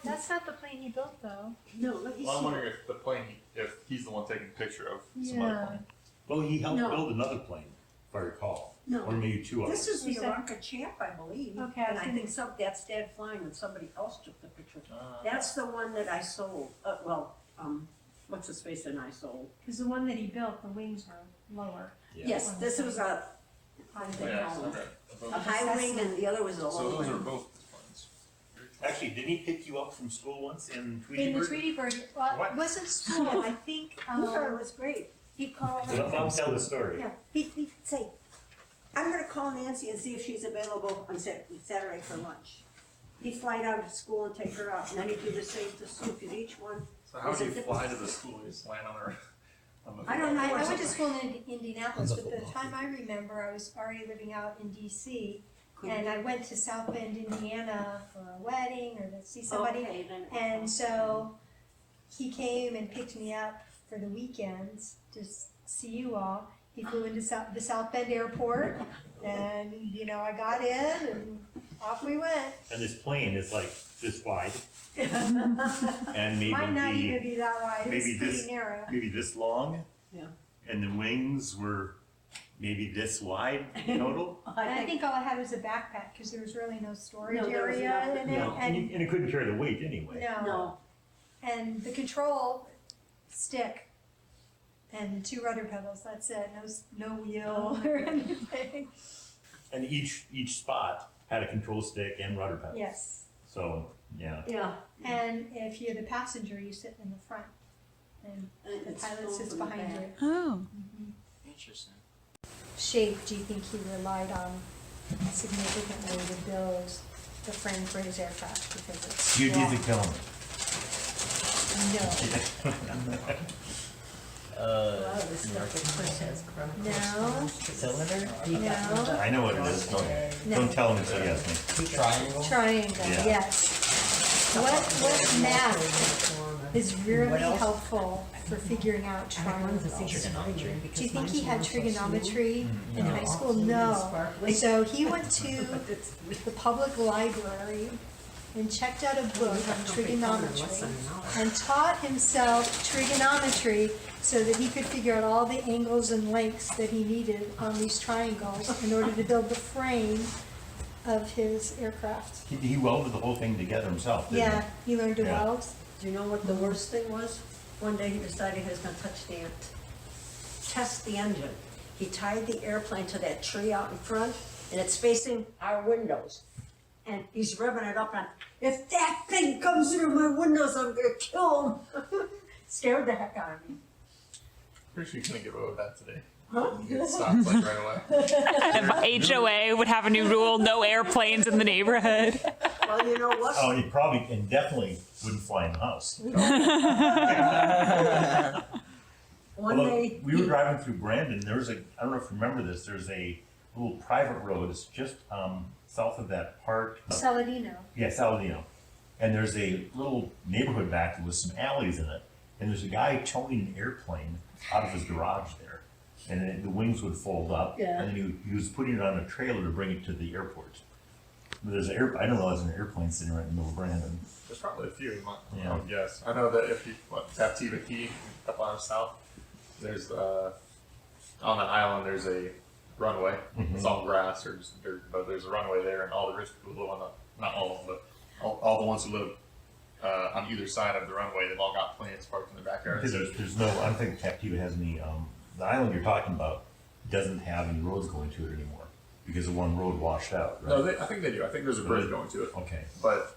That's not the plane he built, though. No, let me well, I'm see. wondering if the plane, if he's the one taking a picture of some other Yeah. plane. Well, he helped No. build another plane, if I recall. No. Or maybe 2 of them. This is the Who's that? Aranca Champ, I believe. Okay, I And I see. think that's Dad flying, and somebody else took the picture. That's the one that I sold. What's his face and I sold. Because the one that he built, the wings were lower. Yes, this was a, what do they Yeah, call them? okay. A high wing, and the other was a So low those are wing. both his planes. Actually, didn't he pick you up from school once in Tweety In the Bird? Tweety Bird, well, it wasn't school, I think, I thought it was great. He'd call her. Let Mom tell the story. Yeah, he'd say, I'm gonna call Nancy and see if she's available on Saturday for lunch. He'd fly down to school and take her out, and then he'd do the same to Sue, because each one. So how was do a you different- fly to the school? You just land on the I don't know. I went to school in Indianapolis, but the time I remember, I was already living out in DC. And I went to South Bend, Indiana for a wedding or to see somebody. Okay, then- And so he came and picked me up for the weekends to see you all. He flew into the South Bend airport and, I got in and off we went. And this plane is like this wide. And maybe Might not even be that wide, maybe it's pretty this narrow. maybe this long. Yeah. And the wings were maybe this wide total. And I think all I had was a backpack because there was really no storage No, there was area nothing. in it. No, and it couldn't carry the weight anyway. No. And the control stick and 2 rudder pedals, that's it. No wheel or anything. And each spot had a control stick and rudder pedals. Yes. So yeah. Yeah. And if you're the passenger, you sit in the front. And the it's pilot full sits from the behind you. back. Oh. Interesting. Shape, do you think he relied on significantly to build the frame for his aircraft because it's You long? did the killing. No. A lot of this stuff that Chris has chronicles. No. Cylinder? No. I know what it is. Don't tell him until you ask me. Triangle? Triangle, Yeah. yes. What math is really helpful for figuring out triangles? Do you think he had trigonometry in high school? No. So he went to the public library and checked out a book on trigonometry and taught himself trigonometry so that he could figure out all the angles and lengths that he needed on these triangles in order to build the frame of his aircraft. He welded the whole thing together himself, didn't Yeah, he learned to Yeah. weld. Do you know what the worst thing was? One day he decided he was gonna test the engine. he tied the airplane to that tree out in front, and it's facing our windows. And he's revving it up, and if that thing comes through my windows, I'm gonna kill him. Scared the heck out of me. Pretty sure you couldn't get away with that today. Huh? You get stopped like right away. The HOA would have a new rule: no airplanes in the neighborhood. Well, you know what? Oh, he probably and definitely wouldn't fly in the house. One Well, day, we were driving through Brandon. There was I don't know if you remember this. There's a little private road. It's just south of that park. Saladino. Yeah, Saladino. And there's a little neighborhood back with some alleys in it. And there's a guy towing an airplane out of his garage there. And then the wings would fold up. Yeah. And then he was putting it on a trailer to bring it to the airport. But there's an I don't know, there's an airplane sitting right in the middle of Brandon. There's probably a few, Yeah. I would guess. I know that if you, Captiva Key, a couple hours south, there's, on that island, there's a runway. Mhm. It's all grass or just dirt, but there's a runway there, and all the rich people who live on the, not all of them, but all the ones who live on either side of the runway, they've all got planes parked in their backyard. Because there's no, I don't think Captiva has any, the island you're talking about doesn't have any roads going to it anymore. Because the one road washed out, right? No, I think they do. I think there's a bridge going to it. Okay. But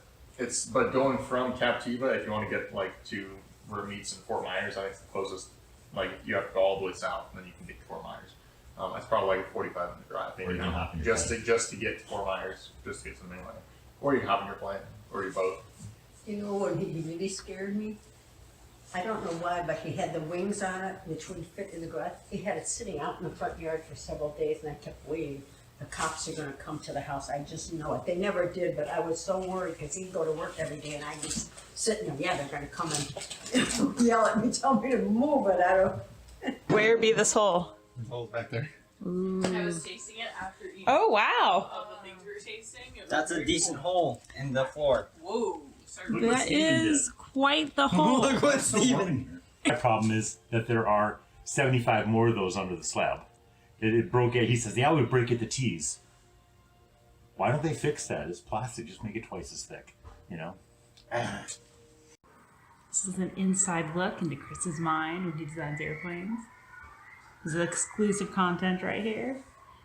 going from Captiva, if you want to get like to where it meets in Fort Myers, I think it's the closest. Like you have to go all the way south, and then you can get to Fort Myers. That's probably like a 45-minute drive. Or you can hop in your just to get to Fort Myers, just to get to the mainland. Or you can hop in your plane, or your boat. you know when he really scared me? I don't know why, but he had the wings on it, which wouldn't fit in the garage. He had it sitting out in the front yard for several days, and I kept waiting. The cops are gonna come to the house, I just know it. They never did, but I was so worried, because he'd go to work every day, and I'd be sitting there, yeah, they're gonna come and yell at me, tell me to move it, I don't. Where be this hole? Hole back there. I was tasting it after eating. Oh, wow. Of the things we were tasting. It was That's a pretty decent cool. hole in the floor. Whoa. Sorry. That is quite the hole. Look what Steven. My problem is that there are 75 more of those under the slab. It broke it. He says, yeah, we break at the T's. Why don't they fix that? It's plastic. Just make it twice as thick, you know? This is an inside look into Chris's mind when he designs airplanes. This is exclusive content right here.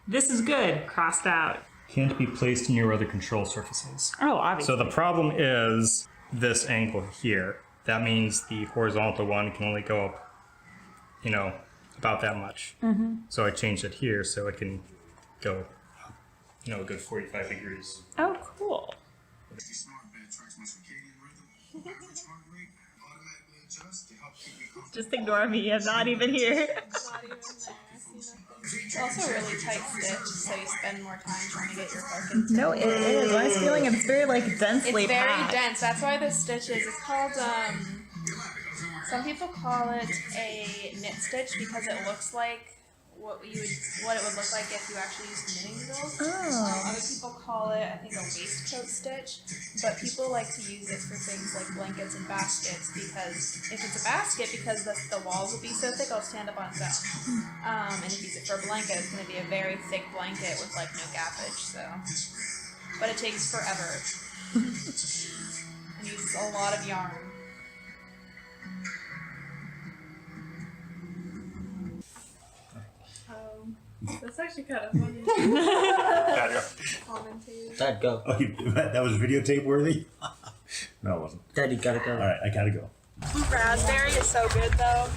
This is good. Crossed out. Can't be placed near other control surfaces. Oh, obviously. So the problem is this angle here. That means the horizontal one can only go up, about that much. Mm-hmm. So I changed it here so it can go, a good 45 degrees. Oh, cool. Just ignore me. I'm not even here. It's also a really tight stitch, so you spend more time trying to get your fucking. No, it is. I was feeling it's very densely It's very packed. dense. That's why the stitch is. It's called some people call it a knit stitch because it looks like what it would look like if you actually used knitting needles. Oh. Other people call it, I think, a waistcoat stitch, but people like to use it for things like blankets and baskets because if it's a basket, because the walls will be so thick, it'll stand up on its own. And if you use it for a blanket, it's going to be a very thick blanket with like no gappage. So, but it takes forever and uses a lot of yarn. That's actually kind of funny. Dad, go. Oh, that was videotape worthy? No, it wasn't. Daddy, gotta go. All right, I gotta go. Raspberry is so good though.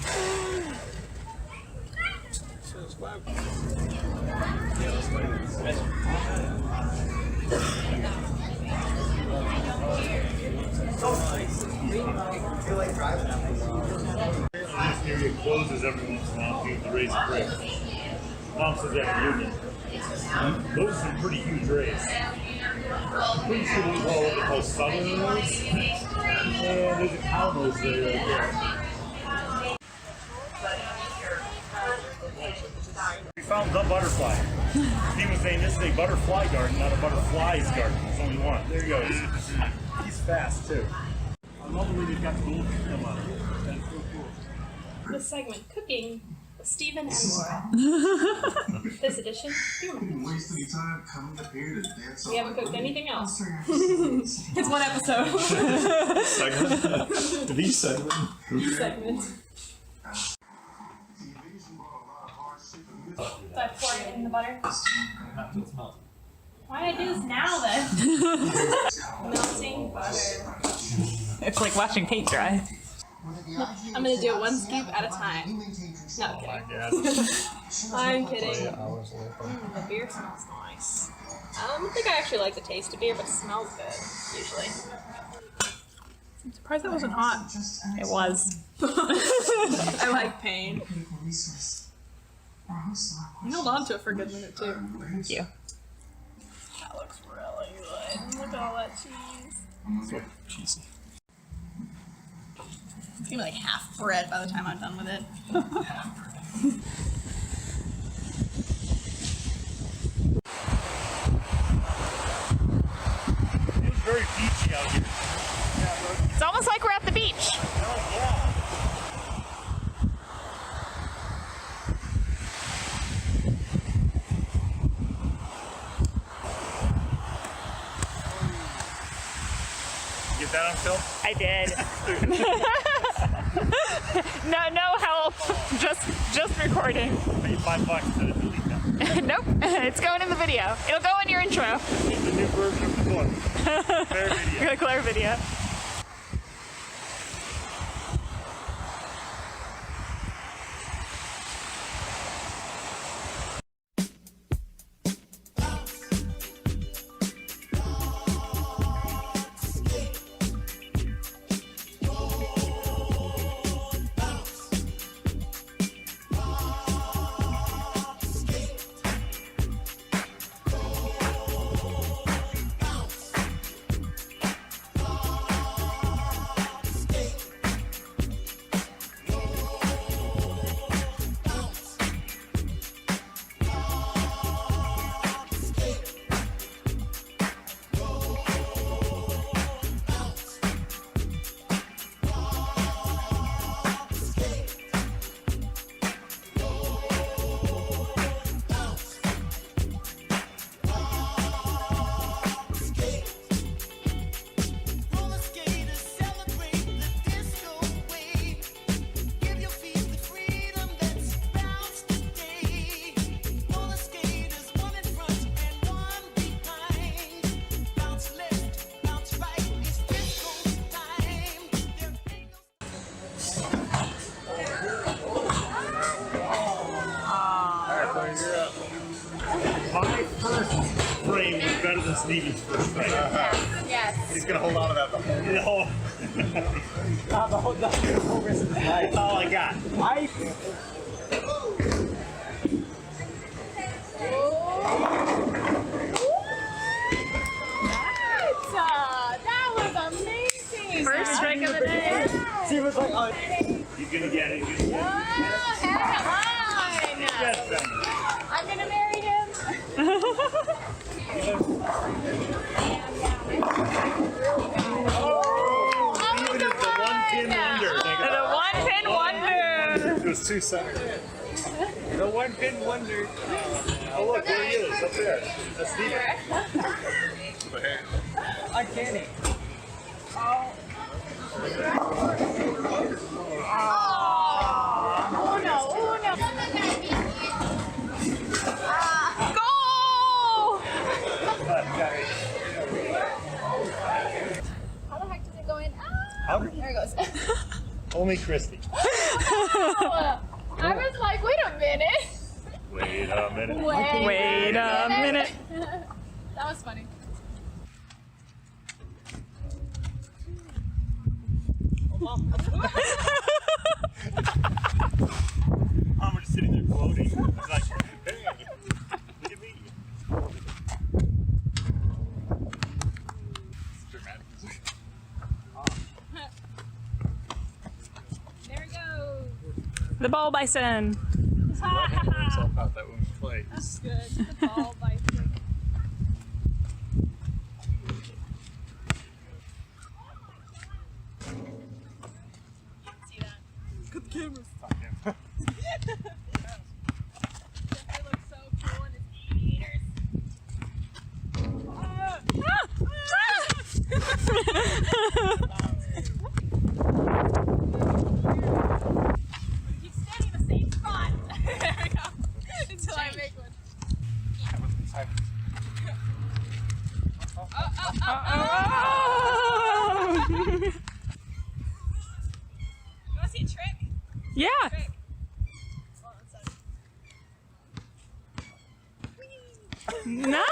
This area closes every once in a while to raise a brick. Mom says that Union. Those are some pretty huge rays. I'm pretty sure these all what they call southern rays. And there's a townhouse there right there. We found the butterfly. He was saying this is a butterfly garden, not a butterfly's garden. There's only one. There he goes. He's fast too. I love the way they've got the little come on it. That's so cool. This segment, Cooking with Stephen and Laura. This edition, we haven't cooked anything else. It's one episode. Segment. The segment. Segment. the butter? Not till it's melted. Why did I do this now then? Melting butter. It's like watching paint dry. I'm gonna do it one scoop at a time. No, kidding. I'm kidding. The beer smells nice. I don't think I actually like the taste of beer, but it smells good, usually. I'm surprised that wasn't hot. It was. I like pain. You held on to it for a good minute, too. Thank you. That looks really good. Look at all that cheese. So cheesy. It's gonna be like half bread by the time I'm done with it. It's very beachy out here. It's almost like we're at the beach. Oh, yeah. Get that on film? I did. no help. Just recording. Paid $5 to delete that. Nope. It's going in the video. It'll go in your intro. It's a new version of the book. Fair video. Claire video. My first frame was better than Stevie's first frame. Yes. He's gonna hold on to that the whole The whole, the whole rest of his life. That's all I got. That was amazing! First strike of the day. She was like, oh. You're gonna get it. You're gonna get it. Yes, then. I'm gonna marry him. Steven is the one-pin wonder. The one-pin wonder. It was 2 seconds. The one-pin wonder. Oh, look, there he is, up there. That's Steven. But hey, Uncanny. How the heck does it go in? How There it goes. Only Christy. I was like, wait a minute. Wait a minute. Wait a minute. That was funny. I'm just sitting there floating. He's like, hey, look at me. it's dramatic. There we go. The ball bison. It's all about that when we play. That's good. The ball biting. See that? Cut the cameras. It looks so cool and it's eaters. Keep standing in the same spot. There we go. Until I make one. You wanna see a trick? Yeah. Trick. Nice.